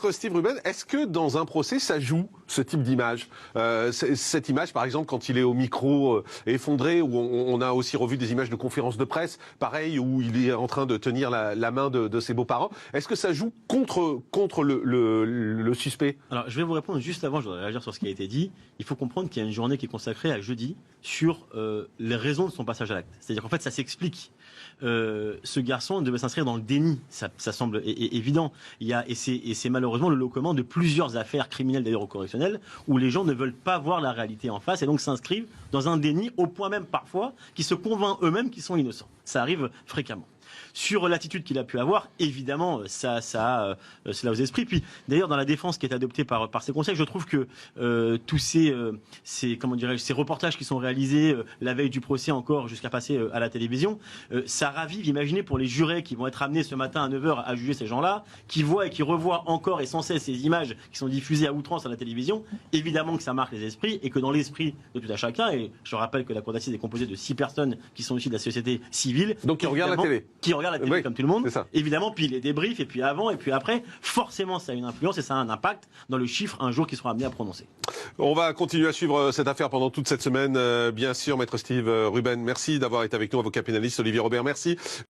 Maître Steve Ruben, est-ce que dans un procès, ça joue ce type d'image cette image, par exemple, quand il est au micro effondré, où on a aussi revu des images de conférences de presse, pareil, où il est en train de tenir la main de ses beaux-parents. Est-ce que ça joue contre le suspect? Alors, je vais vous répondre juste avant, je voudrais réagir sur ce qui a été dit. Il faut comprendre qu'il y a une journée qui est consacrée à jeudi sur les raisons de son passage à l'acte. C'est-à-dire qu'en fait, ça s'explique. Ce garçon devait s'inscrire dans le déni, ça semble évident. Et c'est malheureusement le lot commun de plusieurs affaires criminelles d'ailleurs au correctionnel où les gens ne veulent pas voir la réalité en face et donc s'inscrivent dans un déni au point même parfois qu'ils se convainquent eux-mêmes qu'ils sont innocents. Ça arrive fréquemment. Sur l'attitude qu'il a pu avoir, évidemment, ça a cela aux esprits. Puis, d'ailleurs, dans la défense qui est adoptée par ses conseils, je trouve que tous ces reportages qui sont réalisés la veille du procès encore jusqu'à passer à la télévision, ça ravive, imaginez, pour les jurés qui vont être amenés ce matin à 9h à juger ces gens-là, qui voient et qui revoient encore et sans cesse ces images qui sont diffusées à outrance à la télévision, évidemment que ça marque les esprits et que dans l'esprit de tout à chacun, et je rappelle que la cour d'assises est composée de 6 personnes qui sont issues de la société civile. Donc qui regardent la télé. Qui regarde la télé oui, comme tout le monde, évidemment, puis les débriefs, et puis avant, et puis après, forcément ça a une influence et ça a un impact dans le chiffre un jour qui sera amené à prononcer. On va continuer à suivre cette affaire pendant toute cette semaine, bien sûr, Maître Steve Ruben. Merci d'avoir été avec nous, avocat pénaliste. Olivier Robert, merci.